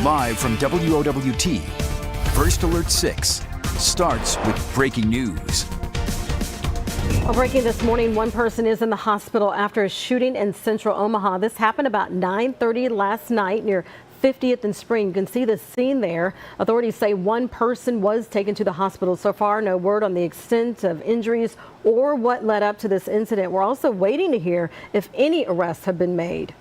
Live from WOWT, First Alert 6 starts with breaking news. Well, breaking this morning, one person is in the hospital after a shooting in central Omaha. This happened about 9:30 last night near 50th and Spring. You can see the scene there. Authorities say one person was taken to the hospital. So far, no word on the extent of injuries or what led up to this incident. We're also waiting to hear if any arrests have been made.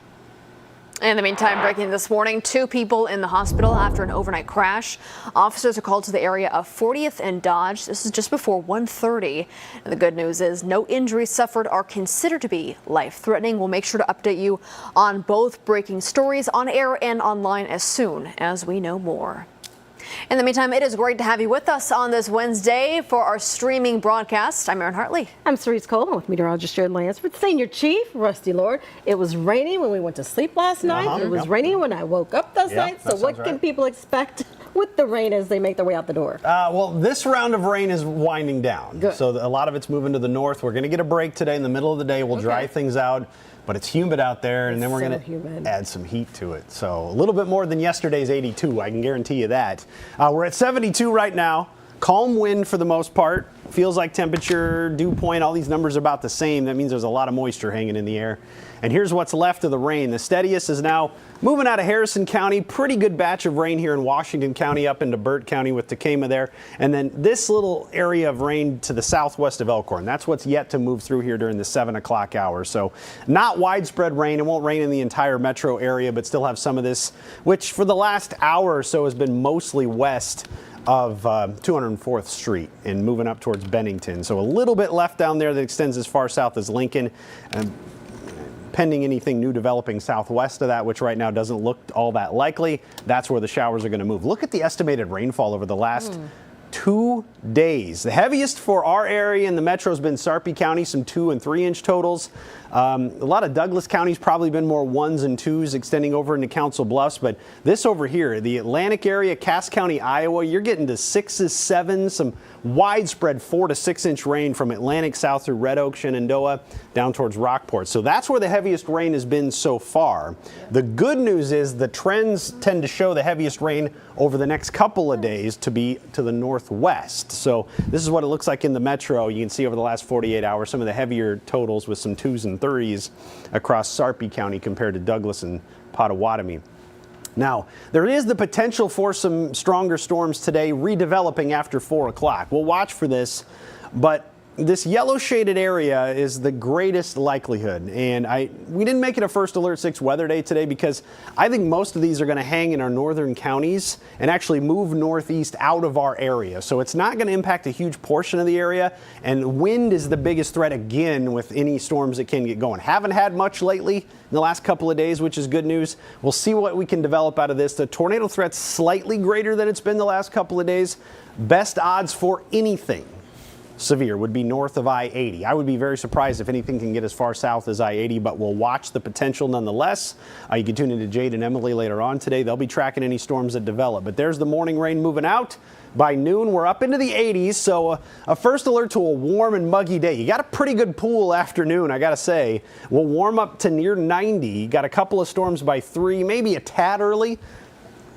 In the meantime, breaking this morning, 2 people in the hospital after an overnight crash. Officers are called to the area of 40th and Dodge. This is just before 1:30. And the good news is no injuries suffered are considered to be life-threatening. We'll make sure to update you on both breaking stories on air and online as soon as we know more. In the meantime, it is great to have you with us on this Wednesday for our streaming broadcast. I'm Erin Hartley. I'm Cerise Cole with meteorologist Jared Lansford. Senior Chief Rusty Lord. It was raining when we went to sleep last night. It was raining when I woke up last night. So what can people expect with the rain as they make their way out the door? Well, this round of rain is winding down. Good. So a lot of it's moving to the north. We're going to get a break today in the middle of the day. We'll dry things out. But it's humid out there, and then we're going to add some heat to it. So a little bit more than yesterday's 82, I can guarantee you that. We're at 72 right now. Calm wind for the most part. Feels like temperature, dew point, all these numbers are about the same. That means there's a lot of moisture hanging in the air. And here's what's left of the rain. The steadiest is now moving out of Harrison County. Pretty good batch of rain here in Washington County up into Burt County with Tacoma there. And then this little area of rain to the southwest of Elkhorn. That's what's yet to move through here during the 7 o'clock hour. So not widespread rain. It won't rain in the entire metro area, but still have some of this, which for the last hour or so has been mostly west of 204th Street and moving up towards Bennington. So a little bit left down there that extends as far south as Lincoln. Pending anything new developing southwest of that, which right now doesn't look all that likely, that's where the showers are going to move. Look at the estimated rainfall over the last 2 days. The heaviest for our area in the metro has been Sarpy County, some 2 and 3 inch totals. A lot of Douglas counties probably been more 1s and 2s extending over into Council Bluffs, but this over here, the Atlantic area, Cass County, Iowa, you're getting to 6s, 7s, some widespread 4 to 6 inch rain from Atlantic south through Red Oak, Shenandoah, down towards Rockport. So that's where the heaviest rain has been so far. The good news is the trends tend to show the heaviest rain over the next couple of days to be to the northwest. So this is what it looks like in the metro. You can see over the last 48 hours some of the heavier totals with some 2s and 3s across Sarpy County compared to Douglas and Pottawatomie. Now, there is the potential for some stronger storms today redeveloping after 4 o'clock. We'll watch for this, but this yellow shaded area is the greatest likelihood. And we didn't make it a First Alert 6 weather day today because I think most of these are going to hang in our northern counties and actually move northeast out of our area. So it's not going to impact a huge portion of the area. And wind is the biggest threat again with any storms that can get going. Haven't had much lately in the last couple of days, which is good news. We'll see what we can develop out of this. The tornado threat's slightly greater than it's been the last couple of days. Best odds for anything severe would be north of I-80. I would be very surprised if anything can get as far south as I-80, but we'll watch the potential nonetheless. You can tune into Jade and Emily later on today. They'll be tracking any storms that develop. But there's the morning rain moving out. By noon, we're up into the 80s, so a first alert to a warm and muggy day. You got a pretty good pool afternoon, I got to say. We'll warm up to near 90. You got a couple of storms by 3, maybe a tad early.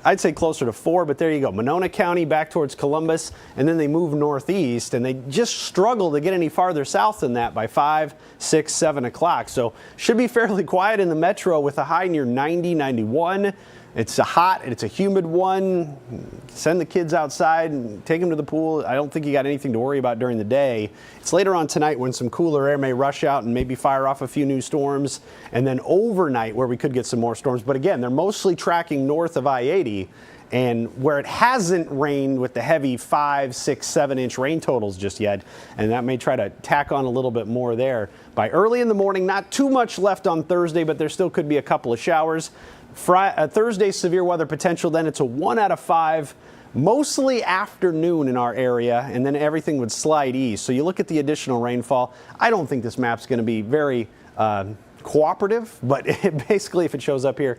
I'd say closer to 4, but there you go. Monona County back towards Columbus, and then they move northeast, and they just struggle to get any farther south than that by 5, 6, 7 o'clock. So should be fairly quiet in the metro with a high near 90, 91. It's a hot and it's a humid one. Send the kids outside and take them to the pool. I don't think you got anything to worry about during the day. It's later on tonight when some cooler air may rush out and maybe fire off a few new storms. And then overnight where we could get some more storms. But again, they're mostly tracking north of I-80. And where it hasn't rained with the heavy 5, 6, 7 inch rain totals just yet, and that may try to tack on a little bit more there. By early in the morning, not too much left on Thursday, but there still could be a couple of showers. Thursday's severe weather potential, then it's a 1 out of 5, mostly afternoon in our area, and then everything would slide east. So you look at the additional rainfall. I don't think this map's going to be very cooperative, but basically if it shows up here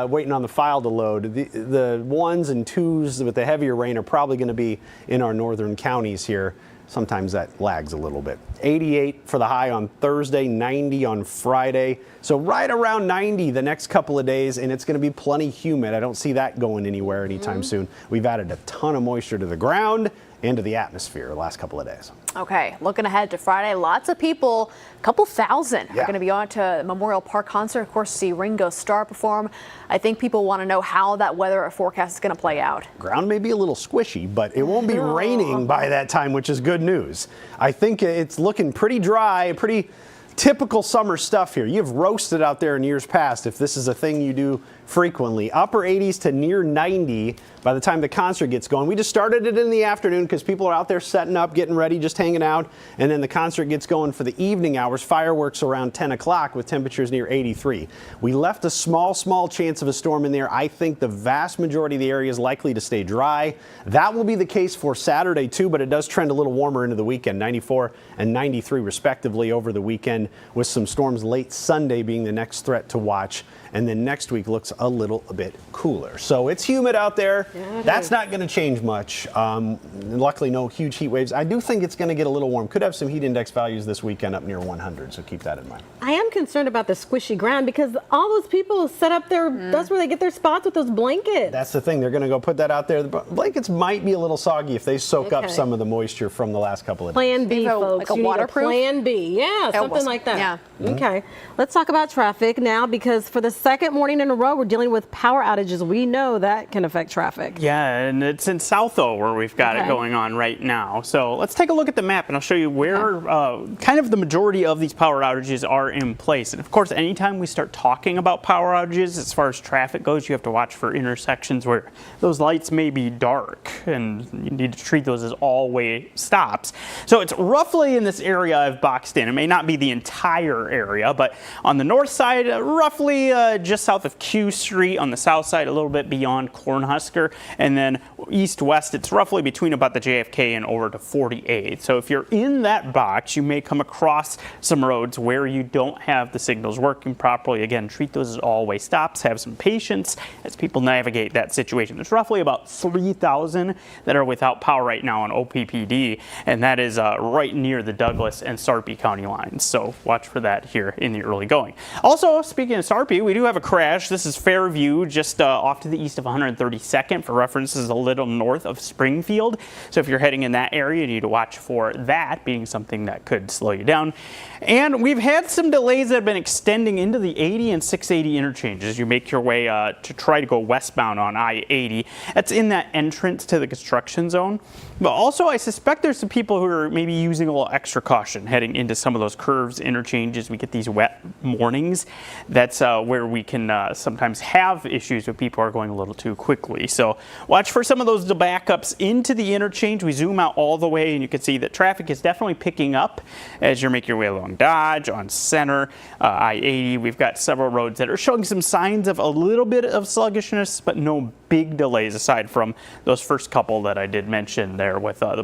waiting on the file to load, the 1s and 2s with the heavier rain are probably going to be in our northern counties here sometimes that lags a little bit. 88 for the high on Thursday, 90 on Friday. So right around 90 the next couple of days, and it's going to be plenty humid. I don't see that going anywhere anytime soon. We've added a ton of moisture to the ground and to the atmosphere the last couple of days. Okay, looking ahead to Friday, lots of people, a couple thousand, are going to be on to Memorial Park concert, of course, see Ringo Starr perform. I think people want to know how that weather forecast is going to play out. Ground may be a little squishy, but it won't be raining by that time, which is good news. I think it's looking pretty dry, pretty typical summer stuff here. You've roasted out there in years past if this is a thing you do frequently. Upper 80s to near 90 by the time the concert gets going. We just started it in the afternoon because people are out there setting up, getting ready, just hanging out. And then the concert gets going for the evening hours. Fireworks around 10 o'clock with temperatures near 83. We left a small chance of a storm in there. I think the vast majority of the area is likely to stay dry. That will be the case for Saturday too, but it does trend a little warmer into the weekend. 94 and 93 respectively over the weekend, with some storms late Sunday being the next threat to watch. And then next week looks a little bit cooler. So it's humid out there. Yeah, that's not going to change much. Luckily, no huge heat waves. I do think it's going to get a little warm. Could have some heat index values this weekend up near 100, so keep that in mind. I am concerned about the squishy ground because all those people set up their, that's where they get their spots with those blankets. That's the thing. They're going to go put that out there. The blankets might be a little soggy if they soak up some of the moisture from the last couple of days. Plan B, folks. Like a waterproof? Plan B. Yeah, something like that. Yeah. Okay. Let's talk about traffic now, because for the second morning in a row, we're dealing with power outages. We know that can affect traffic. Yeah, and it's in Southo where we've got it going on right now. So let's take a look at the map and I'll show you where kind of the majority of these power outages are in place. And of course, anytime we start talking about power outages, as far as traffic goes, you have to watch for intersections where those lights may be dark and you need to treat those as all-way stops. So it's roughly in this area I've boxed in. It may not be the entire area, but on the north side, roughly just south of Q Street, on the south side a little bit beyond Cornhusker, and then east-west it's roughly between about the JFK and over to 48. So if you're in that box, you may come across some roads where you don't have the signals working properly. Again, treat those as all-way stops. Have some patience as people navigate that situation. There's roughly about 3,000 that are without power right now on OPPD, and that is right near the Douglas and Sarpy County lines. So watch for that here in the early going. Also, speaking of Sarpy, we do have a crash. This is Fairview, just off to the east of 132nd. For reference, this is a little north of Springfield. So if you're heading in that area, you need to watch for that being something that could slow you down. And we've had some delays that have been extending into the 80 and 680 interchanges as you make your way to try to go westbound on I-80. That's in that entrance to the construction zone. But also, I suspect there's some people who are maybe using a little extra caution heading into some of those curves, interchanges. We get these wet mornings. That's where we can sometimes have issues with people are going a little too quickly. So watch for some of those backups into the interchange. We zoom out all the way and you can see that traffic is definitely picking up as you're making your way along Dodge, on Center, I-80. We've got several roads that are showing some signs of a little bit of sluggishness, but no big delays aside from those first couple that I did mention there with the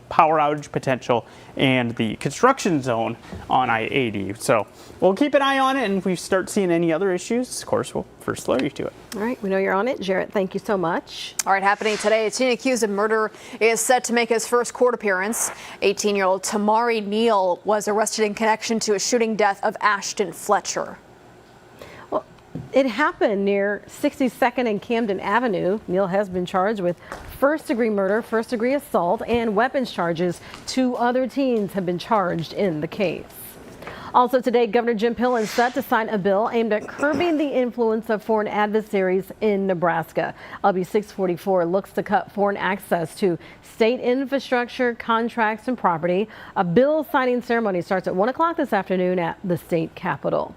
power outage potential and the construction zone on I-80. So we'll keep an eye on it, and if we start seeing any other issues, of course, we'll first alert you to it. All right, we know you're on it. Jarrett, thank you so much. All right, happening today, a teen accused of murder is set to make his first court appearance. 18-year-old Tamari Neal was arrested in connection to a shooting death of Ashton Fletcher. Well, it happened near 62nd and Camden Avenue. Neal has been charged with first-degree murder, first-degree assault, and weapons charges. 2 other teens have been charged in the case. Also today, Governor Jim Pill is set to sign a bill aimed at curbing the influence of foreign adversaries in Nebraska. LB 644 looks to cut foreign access to state infrastructure, contracts, and property. A bill signing ceremony starts at 1 o'clock this afternoon at the state capitol.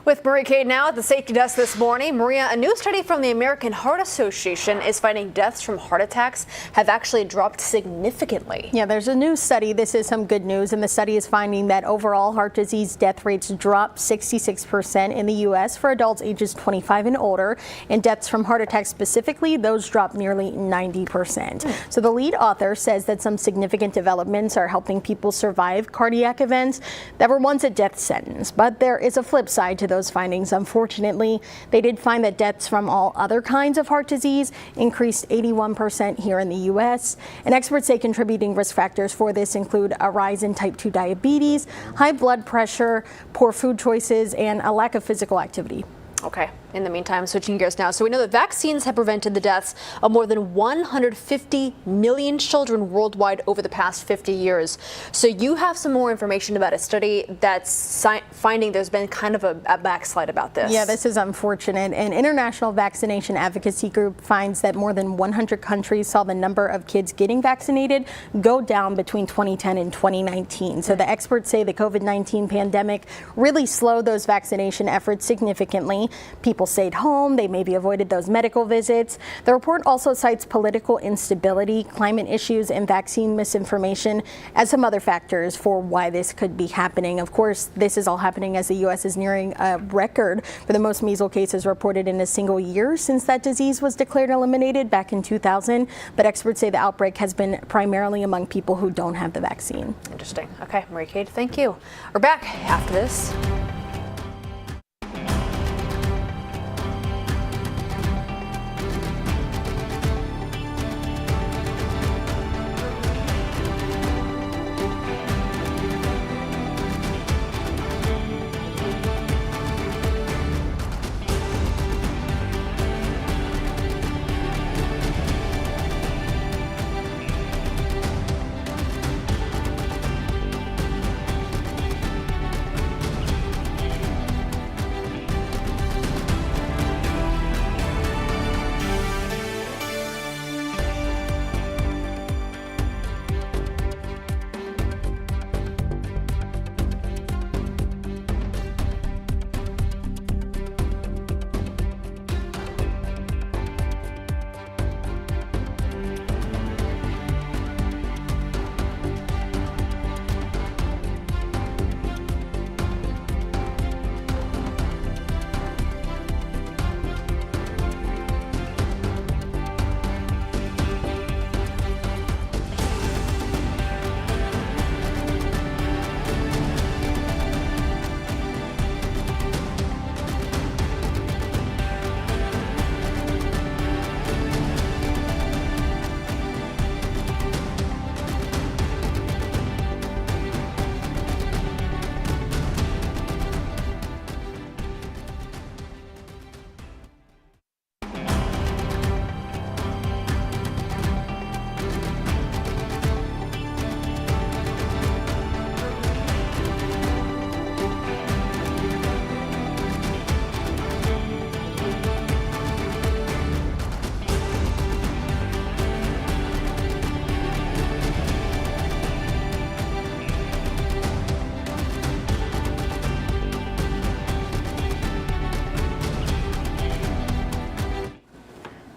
With Marie Cade now at the safety desk this morning. Maria, a new study from the American Heart Association is finding deaths from heart attacks have actually dropped significantly. Yeah, there's a new study. This is some good news, and the study is finding that overall heart disease death rates dropped 66% in the U.S. for adults ages 25 and older, and deaths from heart attacks specifically, those dropped nearly 90%. So the lead author says that some significant developments are helping people survive cardiac events that were once a death sentence, but there is a flip side to those findings. Unfortunately, they did find that deaths from all other kinds of heart disease increased 81% here in the U.S. And experts say contributing risk factors for this include a rise in type 2 diabetes, high blood pressure, poor food choices, and a lack of physical activity. Okay. In the meantime, switching gears now. So we know that vaccines have prevented the deaths of more than 150 million children worldwide over the past 50 years. So you have some more information about a study that's finding there's been kind of a backslide about this. Yeah, this is unfortunate. An international vaccination advocacy group finds that more than 100 countries saw the number of kids getting vaccinated go down between 2010 and 2019. So the experts say the COVID-19 pandemic really slowed those vaccination efforts significantly. People stayed home, they maybe avoided those medical visits. The report also cites political instability, climate issues, and vaccine misinformation as some other factors for why this could be happening. Of course, this is all happening as the U.S. is nearing a record for the most measles cases reported in a single year since that disease was declared eliminated back in 2000. But experts say the outbreak has been primarily among people who don't have the vaccine. Interesting. Okay, Marie-Kate, thank you. We're back after this.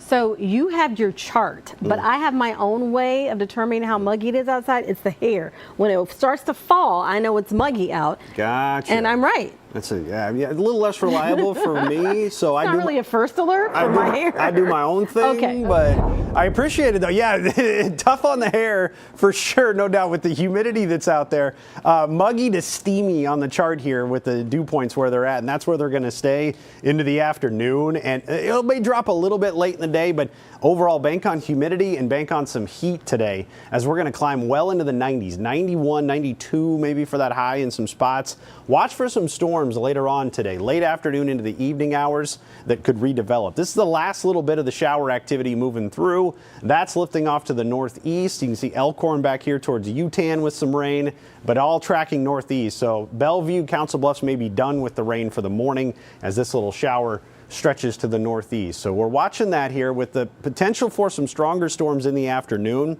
So you have your chart, but I have my own way of determining how muggy it is outside. It's the hair. When it starts to fall, I know it's muggy out. Gotcha. And I'm right. That's a little less reliable for me. So It's not really a first alert for my hair. I do my own thing, Okay. But I appreciate it though. Yeah, tough on the hair for sure, no doubt with the humidity that's out there. Muggy to steamy on the chart here with the dew points where they're at, and that's where they're going to stay into the afternoon. And it may drop a little bit late in the day, but overall bank on humidity and bank on some heat today as we're going to climb well into the 90s, 91, 92 maybe for that high in some spots. Watch for some storms later on today, late afternoon into the evening hours that could redevelop. This is the last little bit of the shower activity moving through. That's lifting off to the northeast. You can see Elkhorn back here towards Utan with some rain, but all tracking northeast. So Bellevue, Council Bluffs may be done with the rain for the morning as this little shower stretches to the northeast. So we're watching that here with the potential for some stronger storms in the afternoon.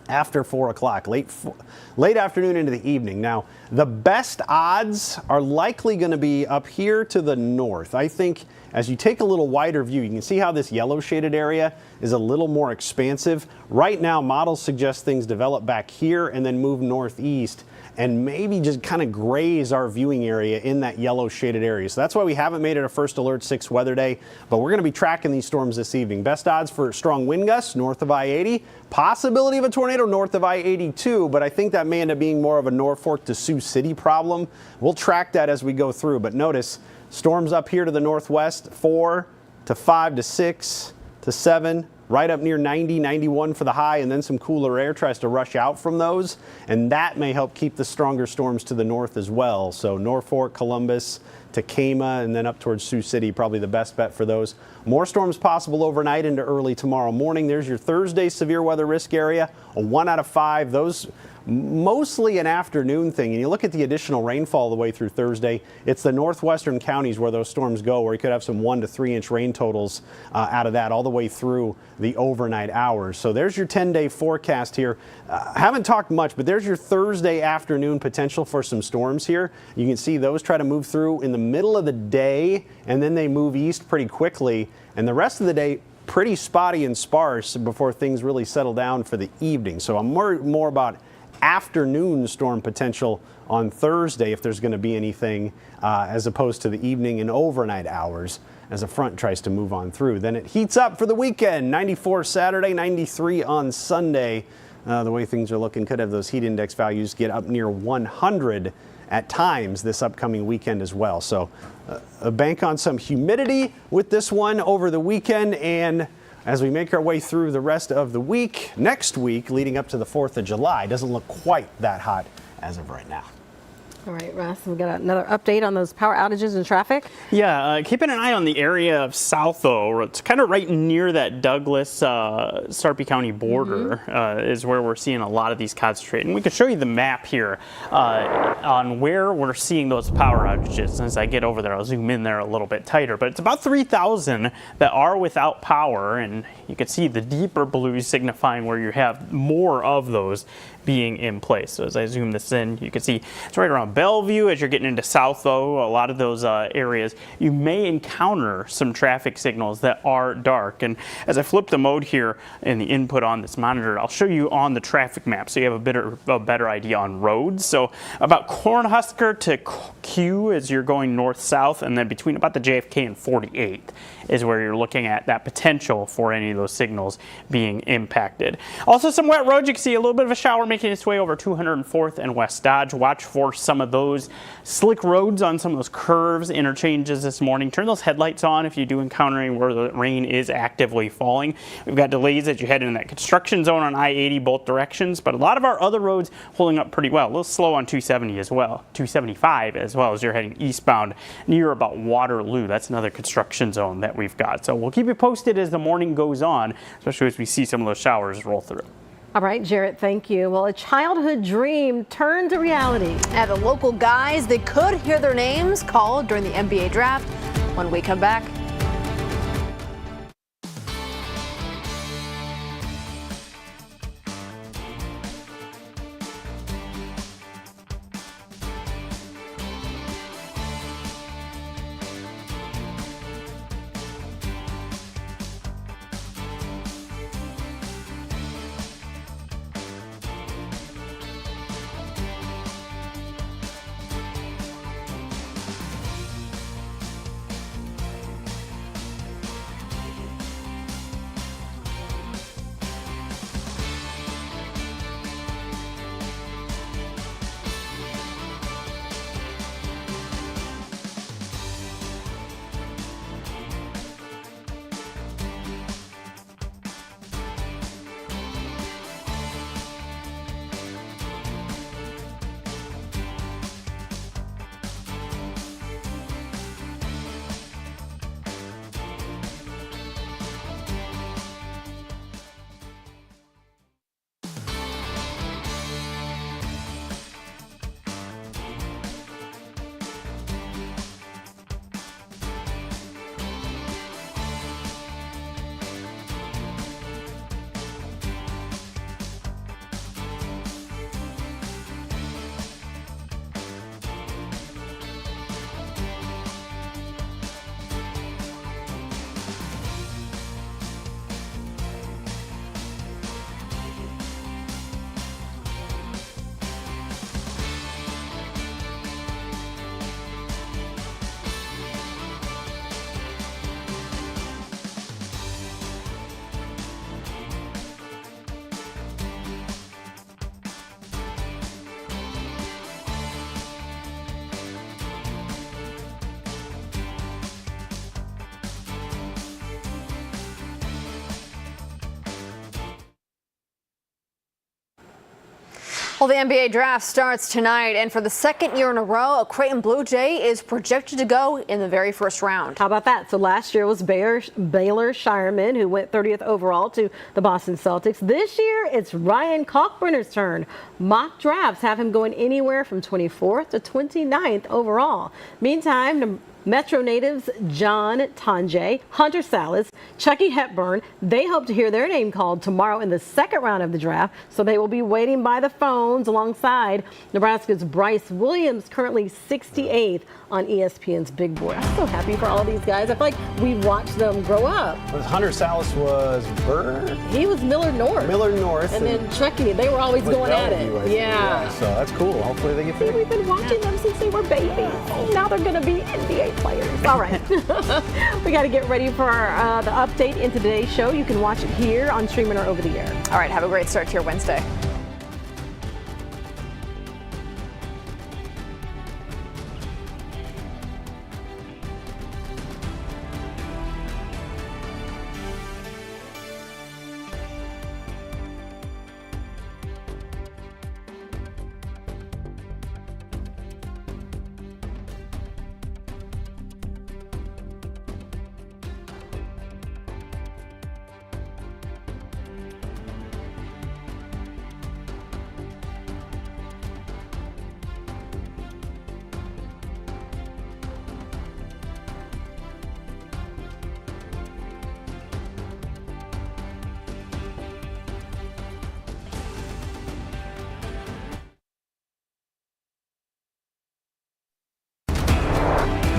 After 4 o'clock, late afternoon into the evening. Now, the best odds are likely going to be up here to the north. I think as you take a little wider view, you can see how this yellow shaded area is a little more expansive. Right now, models suggest things develop back here and then move northeast and maybe just kind of graze our viewing area in that yellow shaded area. So that's why we haven't made it a first alert 6 weather day, but we're going to be tracking these storms this evening. Best odds for strong wind gusts north of I-80, possibility of a tornado north of I-82, but I think that may end up being more of a Norfolk to Sioux City problem. We'll track that as we go through, but notice Storms up here to the northwest, 4 to 5 to 6 to 7. Right up near 90, 91 for the high, and then some cooler air tries to rush out from those, and that may help keep the stronger storms to the north as well. So Norfolk, Columbus, Tacoma, and then up towards Sioux City, probably the best bet for those. More storms possible overnight into early tomorrow morning. There's your Thursday severe weather risk area, a 1 out of 5. Those mostly an afternoon thing. And you look at the additional rainfall the way through Thursday, it's the northwestern counties where those storms go, where you could have some 1 to 3 inch rain totals out of that all the way through the overnight hours. So there's your 10-day forecast here. Haven't talked much, but there's your Thursday afternoon potential for some storms here. You can see those try to move through in the middle of the day, and then they move east pretty quickly. And the rest of the day, pretty spotty and sparse before things really settle down for the evening. So I'm more about afternoon storm potential on Thursday if there's going to be anything, as opposed to the evening and overnight hours as a front tries to move on through. Then it heats up for the weekend. 94 Saturday, 93 on Sunday. The way things are looking, could have those heat index values get up near 100 at times this upcoming weekend as well. So a bank on some humidity with this one over the weekend, and as we make our way through the rest of the week, next week leading up to the 4th of July, doesn't look quite that hot as of right now. All right, Russ, we got another update on those power outages and traffic. Yeah, keeping an eye on the area of Southo. It's kind of right near that Douglas, Sarpy County border is where we're seeing a lot of these concentrate. And we can show you the map here on where we're seeing those power outages. As I get over there, I'll zoom in there a little bit tighter. But it's about 3,000 that are without power, and you can see the deeper blues signifying where you have more of those being in place. So as I zoom this in, you can see it's right around Bellevue. As you're getting into Southo, a lot of those areas, you may encounter some traffic signals that are dark. And as I flip the mode here in the input on this monitor, I'll show you on the traffic map so you have a better idea on roads. So about Cornhusker to Q as you're going north-south, and then between about the JFK and 48th is where you're looking at that potential for any of those signals being impacted. Also some wet roads. You can see a little bit of a shower making its way over 204th and West Dodge. Watch for some of those slick roads on some of those curves, interchanges this morning. Turn those headlights on if you do encounter any where the rain is actively falling. We've got delays as you head in that construction zone on I-80 both directions, but a lot of our other roads holding up pretty well. A little slow on 270 as well, 275 as well as you're heading eastbound near about Waterloo. That's another construction zone that we've got. So we'll keep you posted as the morning goes on, especially as we see some of those showers roll through. All right, Jarrett, thank you. Well, a childhood dream turned to reality. And the local guys, they could hear their names called during the NBA draft when we come back. Well, the NBA draft starts tonight, and for the second year in a row, a Creighton Blue Jay is projected to go in the very first round. How about that? So last year was Baylor Shireman, who went 30th overall to the Boston Celtics. This year, it's Ryan Kalkbrenner's turn. Mock drafts have him going anywhere from 24th to 29th overall. Meantime, Metro natives John Tanjay, Hunter Salas, Chucky Hepburn, they hope to hear their name called tomorrow in the second round of the draft, so they will be waiting by the phones alongside Nebraska's Bryce Williams, currently 68th on ESPN's Big Board. I'm so happy for all these guys. I feel like we watched them grow up. Hunter Salas was Burr? He was Miller North. And then Chucky, they were always going at it. Yeah. So that's cool. Hopefully they get there. We've been watching them since they were babies. Now they're going to be NBA players. All right. We got to get ready for the update in today's show. You can watch it here on streaming or over the air. All right. Have a great start to your Wednesday.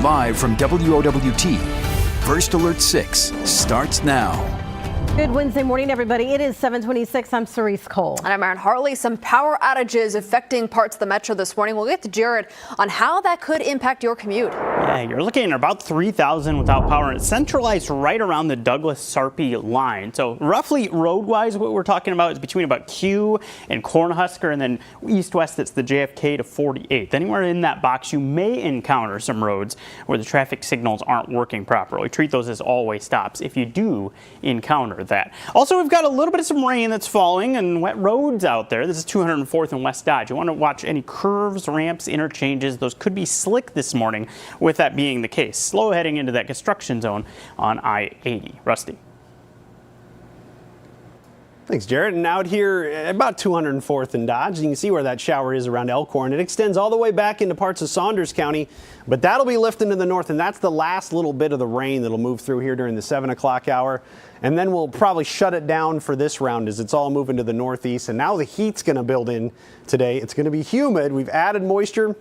Live from WOWT, First Alert 6 starts now. Good Wednesday morning, everybody. It is 7:26. I'm Cerise Cole. And I'm Aaron Hartley. Some power outages affecting parts of the metro this morning. We'll get to Jared on how that could impact your commute. Yeah, you're looking at about 3,000 without power, and it's centralized right around the Douglas-Sarpy line. So roughly road-wise, what we're talking about is between about Q and Cornhusker, and then east-west, it's the JFK to 48th. Anywhere in that box, you may encounter some roads where the traffic signals aren't working properly. Treat those as all-way stops if you do encounter that. Also, we've got a little bit of some rain that's falling and wet roads out there. This is 204th and West Dodge. You want to watch any curves, ramps, interchanges. Those could be slick this morning, with that being the case. Slow heading into that construction zone on I-80. Rusty. Thanks, Jared. And out here at about 204th and Dodge, you can see where that shower is around Elkhorn. It extends all the way back into parts of Saunders County, but that'll be lifting to the north, and that's the last little bit of the rain that'll move through here during the 7 o'clock hour. And then we'll probably shut it down for this round as it's all moving to the northeast. And now the heat's going to build in today. It's going to be humid. We've added moisture.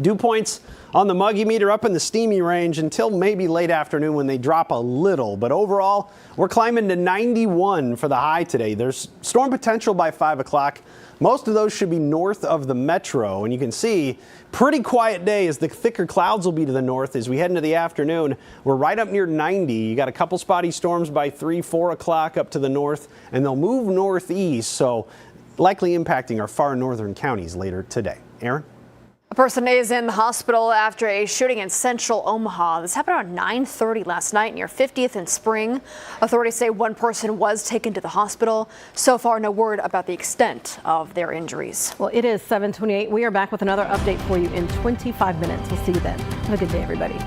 Dew points on the muggy meter up in the steamy range until maybe late afternoon when they drop a little. But overall, we're climbing to 91 for the high today. There's storm potential by 5 o'clock. Most of those should be north of the metro. And you can see pretty quiet day as the thicker clouds will be to the north as we head into the afternoon. We're right up near 90. You got a couple spotty storms by 3, 4 o'clock up to the north, and they'll move northeast. So likely impacting our far northern counties later today. Aaron? A person is in the hospital after a shooting in central Omaha. This happened around 9:30 last night near 50th and Spring. Authorities say one person was taken to the hospital. So far, no word about the extent of their injuries. Well, it is 7:28. We are back with another update for you in 25 minutes. We'll see you then. Have a good day, everybody.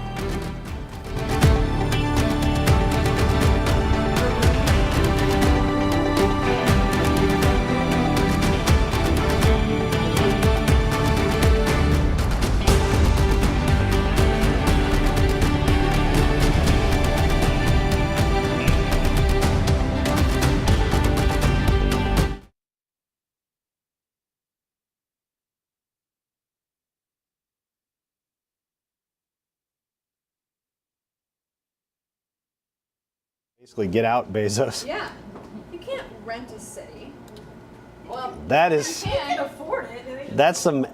Basically, get out, Bezos. Yeah, you can't rent a city. Well, That is, you can't afford it. that's some